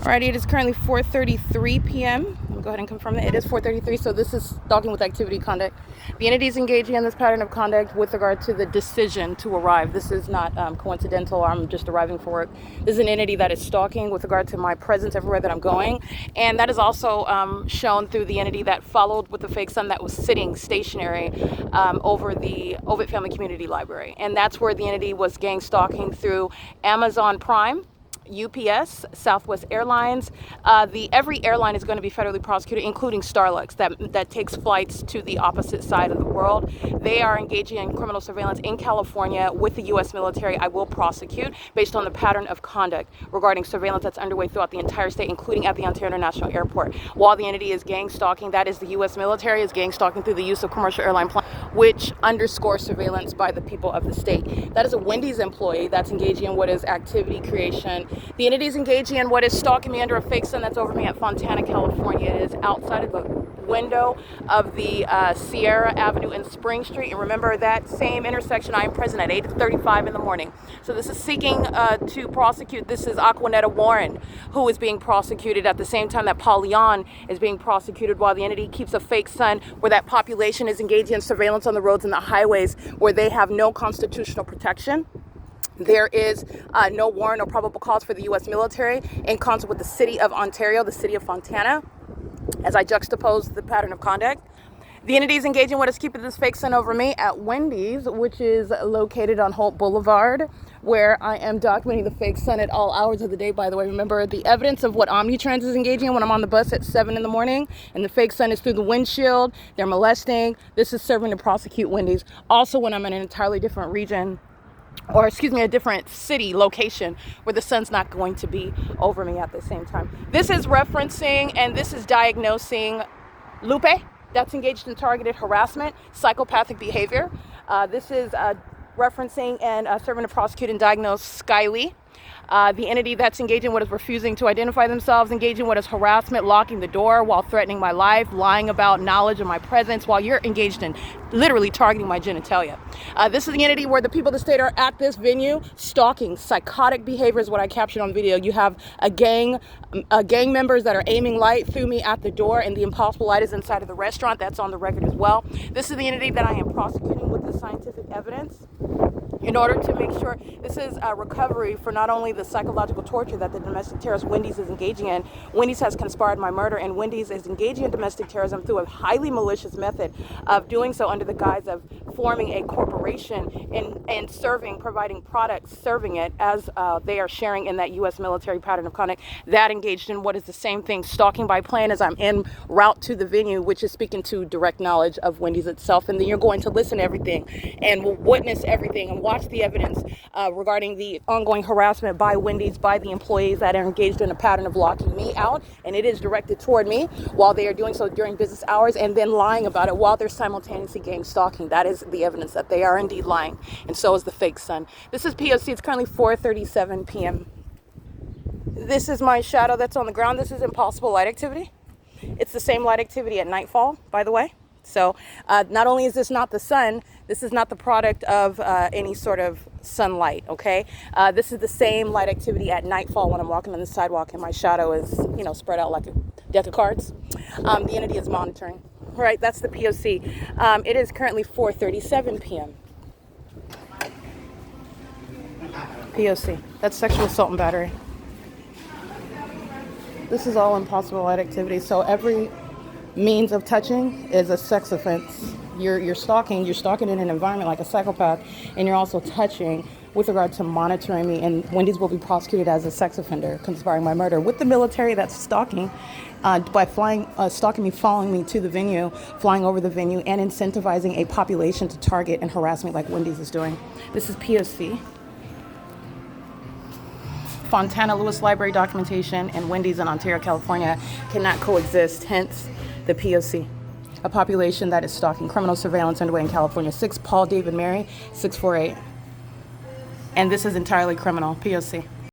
Alrighty, it is currently 4:33 p.m. Let me go ahead and confirm that it is 4:33. So this is stalking with activity conduct. The entity is engaging in this pattern of conduct with regard to the decision to arrive. This is not coincidental. I'm just arriving for work. This is an entity that is stalking with regard to my presence everywhere that I'm going, and that is also shown through the entity that followed with the fake son that was sitting stationary over the Ovid Family Community Library, and that's where the entity was gang stalking through Amazon Prime, UPS, Southwest Airlines. Every airline is going to be federally prosecuted, including Starlux, that takes flights to the opposite side of the world. They are engaging in criminal surveillance in California with the U.S. military. I will prosecute based on the pattern of conduct regarding surveillance that's underway throughout the entire state, including at the Ontario International Airport. While the entity is gang stalking, that is the U.S. military is gang stalking through the use of commercial airline planes, which underscores surveillance by the people of the state. That is a Wendy's employee that's engaging in what is activity creation. The entity is engaging in what is stalking me under a fake sun that's over me at Fontana, California. It is outside of the window of the Sierra Avenue and Spring Street. And remember, that same intersection, I am present at 8:35 in the morning. So this is seeking to prosecute. This is Aquanetta Warren, who is being prosecuted at the same time that Paul Leon is being prosecuted, while the entity keeps a fake sun where that population is engaging in surveillance on the roads and the highways where they have no constitutional protection. There is no warrant or probable cause for the U.S. military in concert with the city of Ontario, the city of Fontana, as I juxtapose the pattern of conduct. The entity is engaging what is keeping this fake sun over me at Wendy's, which is located on Holt Boulevard, where I am documenting the fake sun at all hours of the day. By the way, remember the evidence of what Omnitrans is engaging in when I'm on the bus at 7 in the morning, and the fake sun is through the windshield. They're molesting. This is serving to prosecute Wendy's. Also, when I'm in an entirely different region, or excuse me, a different city location where the sun's not going to be over me at the same time. This is referencing and this is diagnosing Lupe that's engaged in targeted harassment, psychopathic behavior. This is referencing and serving to prosecute and diagnose Skylee. The entity that's engaging what is refusing to identify themselves, engaging what is harassment, locking the door while threatening my life, lying about knowledge of my presence while you're engaged in literally targeting my genitalia. This is the entity where the people of the state are at this venue stalking. Psychotic behavior is what I captured on video. You have a gang members that are aiming light through me at the door, and the impossible light is inside of the restaurant. That's on the record as well. This is the entity that I am prosecuting with the scientific evidence in order to make sure this is a recovery for not only the psychological torture that the domestic terrorist Wendy's is engaging in. Wendy's has conspired my murder, and Wendy's is engaging in domestic terrorism through a highly malicious method of doing so under the guise of forming a corporation and providing products, serving it as they are sharing in that U.S. military pattern of conduct. That engaged in what is the same thing, stalking by plane as I'm en route to the venue, which is speaking to direct knowledge of Wendy's itself. And then you're going to listen to everything and will witness everything and watch the evidence regarding the ongoing harassment by Wendy's, by the employees that are engaged in a pattern of locking me out, and it is directed toward me while they are doing so during business hours, and then lying about it while they're simultaneously gang stalking. That is the evidence that they are indeed lying, and so is the fake sun. This is P.O.C. It's currently 4:37 p.m. This is my shadow that's on the ground. This is impossible light activity. It's the same light activity at nightfall, by the way. So not only is this not the sun, this is not the product of any sort of sunlight, okay? This is the same light activity at nightfall when I'm walking on the sidewalk and my shadow is, spread out like a deck of cards. The entity is monitoring. All right, that's the POC. It is currently 4:37 p.m. POC. That's sexual assault and battery. This is all impossible light activity. So every means of touching is a sex offense. You're stalking in an environment like a psychopath, and you're also touching with regard to monitoring me, and Wendy's will be prosecuted as a sex offender conspiring my murder with the military that's stalking by stalking me, following me to the venue, flying over the venue, and incentivizing a population to target and harass me like Wendy's is doing. This is POC. Fontana Lewis Library documentation and Wendy's in Ontario, California cannot coexist, hence the POC. A population that is stalking. Criminal surveillance underway in California. 6 Paul David Mary 648. And this is entirely criminal. POC.